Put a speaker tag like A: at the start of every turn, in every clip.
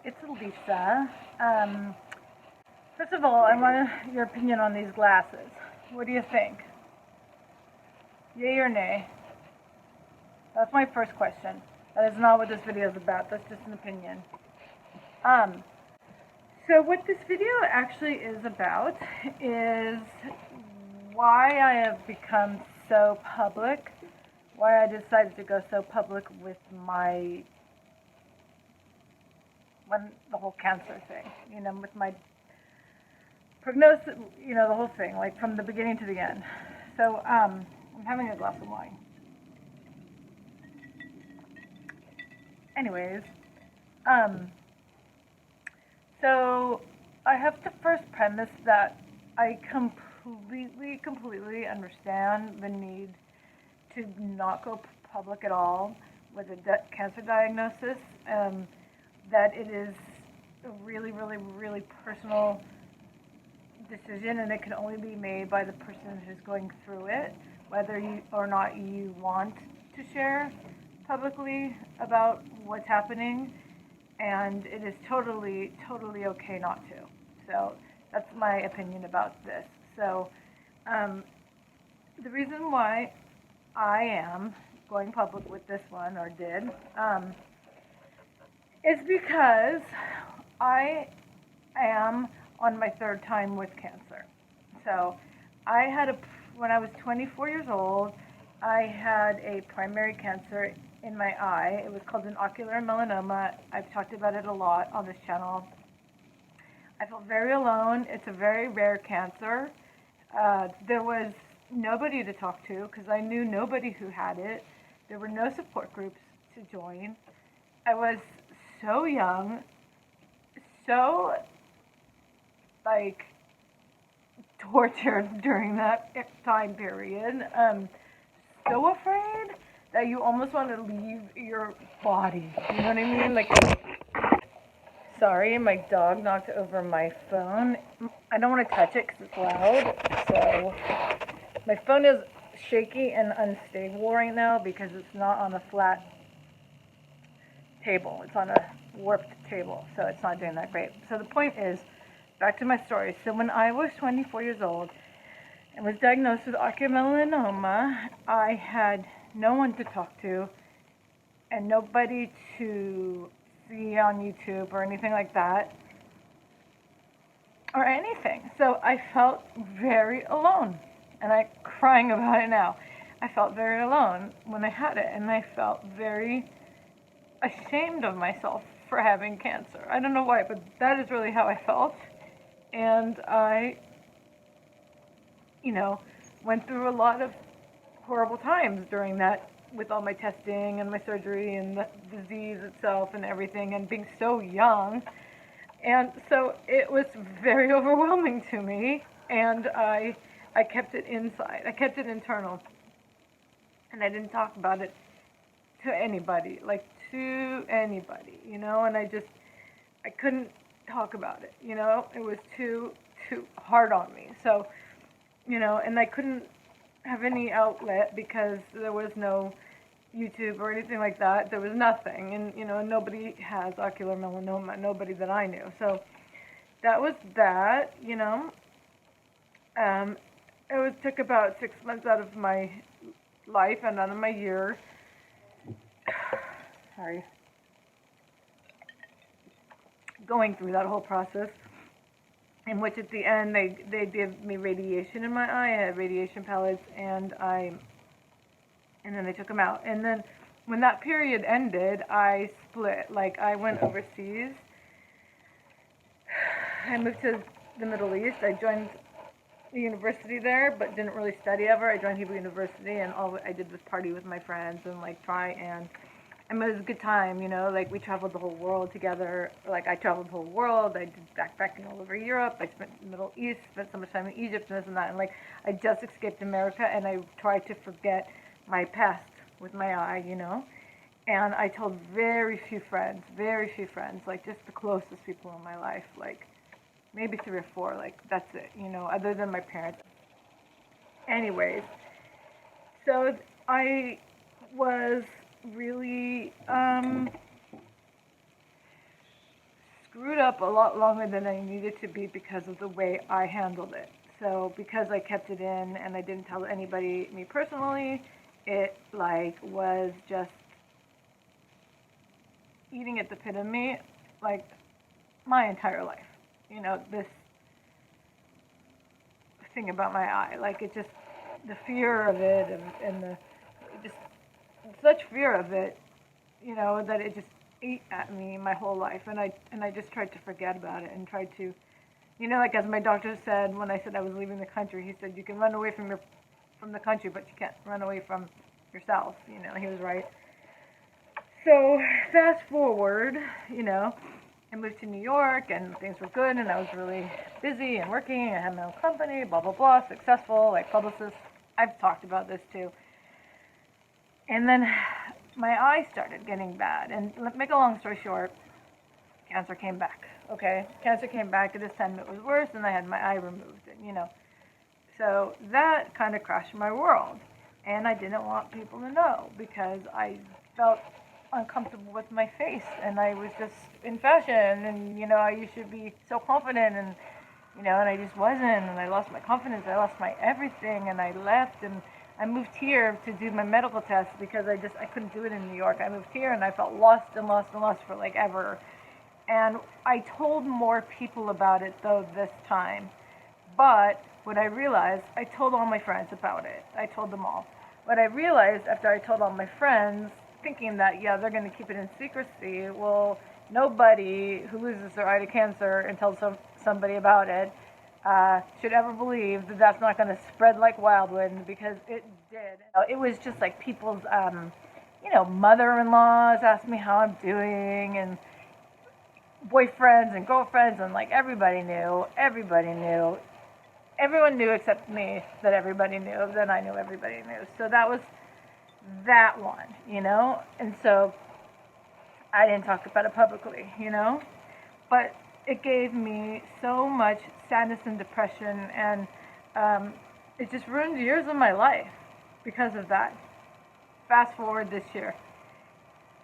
A: It's Lisa. First of all, I want your opinion on these glasses. What do you think? Yay or nay? That's my first question. That is not what this video is about. That's just an opinion. Um, so what this video actually is about is why I have become so public, why I decided to go so public with the whole cancer thing, with my prognosis, the whole thing, like from the beginning to the end. So, I'm having a glass of wine. Anyways, so I have to first premise that I completely understand the need to not go public at all with a cancer diagnosis. That it is a really personal decision, and it can only be made by the person who's going through it, whether you or not you want to share publicly about what's happening, and it is totally okay not to. So that's my opinion about this. So the reason why I am going public with this one, or did, is because I am on my third time with cancer. So when I was 24 years old, I had a primary cancer in my eye. It was called an ocular melanoma. I've talked about it a lot on this channel. I felt very alone. It's a very rare cancer. There was nobody to talk to because I knew nobody who had it. There were no support groups to join. I was so young, so tortured during that time period, so afraid that you almost want to leave your body. You know what I mean? Sorry, my dog knocked over my phone. I don't want to touch it because it's loud. So my phone is shaky and unstable right now because it's not on a flat table. It's on a warped table, so it's not doing that great. So the point is, back to my story. So when I was 24 years old and was diagnosed with ocular melanoma, I had no one to talk to and nobody to see on YouTube or anything like that, or anything. So I felt very alone, and I'm crying about it now. I felt very alone when I had it, and I felt very ashamed of myself for having cancer. I don't know why, but that is really how I felt. And I, went through a lot of horrible times during that, with all my testing and my surgery and the disease itself and everything, and being so young. And so it was very overwhelming to me, and I kept it inside. I kept it internal. And I didn't talk about it to anybody, and I couldn't talk about it, it was too hard on me. So, and I couldn't have any outlet because there was no YouTube or anything like that. There was nothing, and nobody has ocular melanoma, nobody that I knew. So that was that. It took about 6 months out of my life and out of my year. Sorry. Going through that whole process, in which at the end they gave me radiation in my eye. I had radiation pellets, and then they took them out. And then when that period ended, I split. I went overseas. I moved to the Middle East. I joined the university there, but didn't really study ever. I joined Hebrew University, and all I did was party with my friends and try and. It was a good time, we traveled the whole world together. I traveled the whole world. I did backpacking all over Europe. I spent in the Middle East, spent so much time in Egypt and this and that. And I just escaped America, and I tried to forget my past with my eye, And I told very few friends, just the closest people in my life, maybe 3 or 4, that's it, other than my parents. Anyways, so I was really screwed up a lot longer than I needed to be because of the way I handled it. So because I kept it in and I didn't tell anybody, me personally, it like was just eating at the pit of me, like my entire life. You know, this thing about my eye, like it just, the fear of it and the, just such fear of it, you know, that it just ate at me my whole life. And I just tried to forget about it and tried to, you know, like as my doctor said when I said I was leaving the country, he said you can run away from the country, but you can't run away from yourself. You know, he was right. So fast forward, you know, I moved to New York and things were good and I was really busy and working. I had my own company, blah, blah, blah, successful, like publicist. I've talked about this too. And then my eye started getting bad. And make a long story short, cancer came back. Okay, cancer came back. This time it was worse and I had my eye removed. And, you know, so that kind of crashed my world. And I didn't want people to know because I felt uncomfortable with my face and I was just in fashion and, you know, I used to be so confident and, you know, and I just wasn't and I lost my confidence, I lost my everything and I left and I moved here to do my medical test because I couldn't do it in New York. I moved here and I felt lost for like ever. And I told more people about it though this time. But what I realized, I told all my friends about it. I told them all. What I realized after I told all my friends, thinking that, yeah, they're going to keep it in secrecy, well, nobody who loses their eye to cancer and tells somebody about it should ever believe that that's not going to spread like wildwood, because it did. It was just like people's, you know, mother-in-laws asked me how I'm doing, and boyfriends and girlfriends, and like everybody knew. Everyone knew except me that everybody knew. Then I knew everybody knew. So that was that one, you know? And so I didn't talk about it publicly, you know? But it gave me so much sadness and depression, and it just ruined years of my life because of that. Fast forward this year,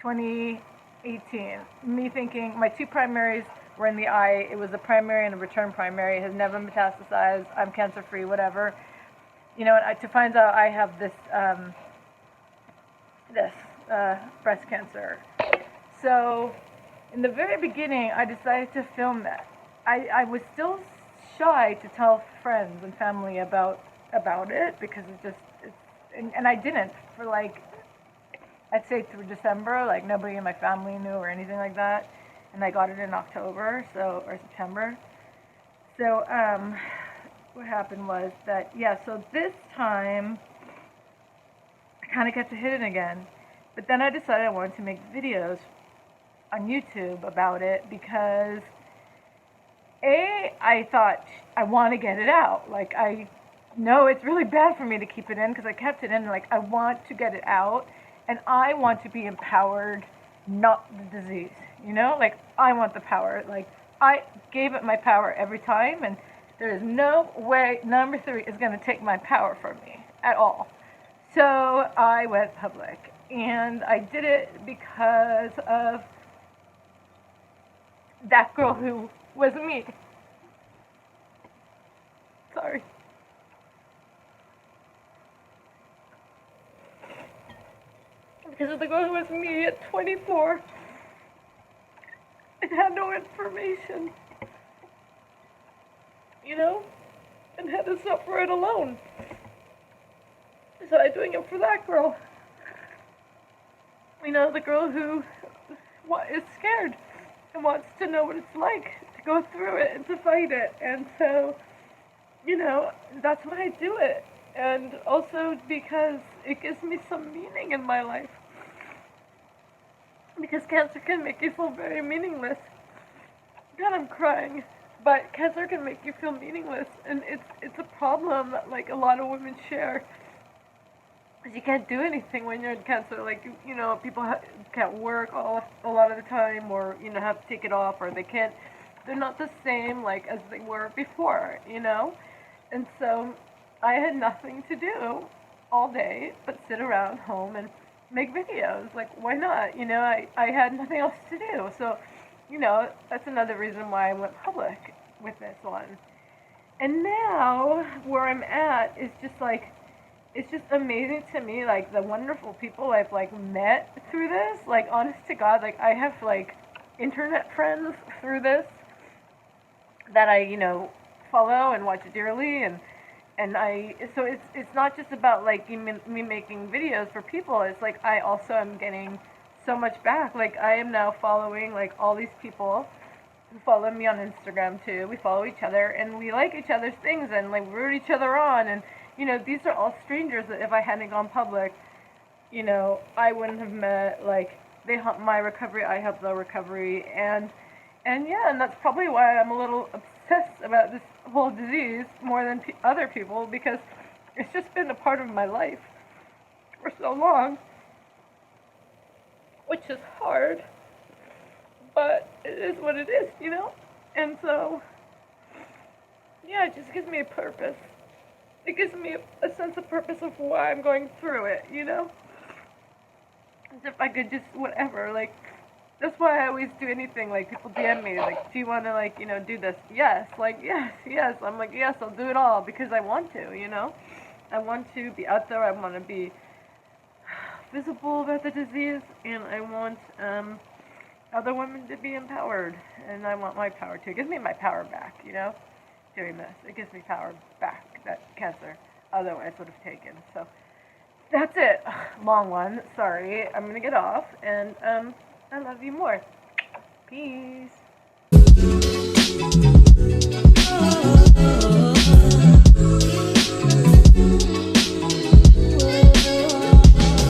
A: 2018, me thinking my two primaries were in the eye. It was a primary and a return primary. It has never metastasized. I'm cancer-free, whatever. You know, and to find out I have this breast cancer. So in the very beginning, I decided to film that. I was still shy to tell friends and family about it because and I didn't for like, I'd say through December, like nobody in my family knew or anything like that. And I got it in October, or September. So what happened was that, yeah, so this time I kind of got to hit it again. But then I decided I wanted to make videos on YouTube about it because I thought I want to get it out. Like, I know it's really bad for me to keep it in because I kept it in. Like, I want to get it out and I want to be empowered, not the disease, you know? Like, I want the power. Like, I gave it my power every time, and there is no way number 3 is going to take my power from me at all. So I went public, and I did it because of that girl who was me. Sorry. Because of the girl who was me at 24 and had no information, you know, and had to suffer it alone. So I'm doing it for that girl. You know, the girl who is scared and wants to know what it's like to go through it and to fight it. And so, you know, that's why I do it. And also because it gives me some meaning in my life. Because cancer can make you feel very meaningless. God, I'm crying. But cancer can make you feel meaningless. And it's a problem that, like, a lot of women share. Because you can't do anything when you're in cancer. Like, you know, people can't work a lot of the time, or, you know, have to take it off, or they're not the same, like, as they were before, you know? And so I had nothing to do all day but sit around home and make videos. Like, why not? You know, I had nothing else to do. So that's another reason why I went public with this one. And now, where I'm at is just like, it's just amazing to me, like, the wonderful people I've, like, met through this. Like, honest to God, like, I have, like, internet friends through this that I, follow and watch dearly, so it's not just about, like, me making videos for people. It's like I also am getting so much back. Like, I am now following, like, all these people who follow me on Instagram too. We follow each other and we like each other's things and, like, root each other on. And these are all strangers that if I hadn't gone public, I wouldn't have met. Like, they help my recovery, I help their recovery, and yeah, and that's probably why I'm a little obsessed about this whole disease more than other people, because it's just been a part of my life for so long, which is hard, but it is what it is, and so, yeah, it just gives me a purpose. It gives me a sense of purpose of why I'm going through it, as if I could just, whatever, like, that's why I always do anything. Like, people DM me, like, do you want to, like, do this? Yes. Like, yes. I'm like, yes, I'll do it all because I want to, I want to be out there. I want to be visible about the disease, and I want other women to be empowered, and I want my power too. It gives me my power back, doing this. It gives me power back that cancer otherwise would have taken. So that's it. Long one. Sorry. I'm going to get off, and I love you more. Peace.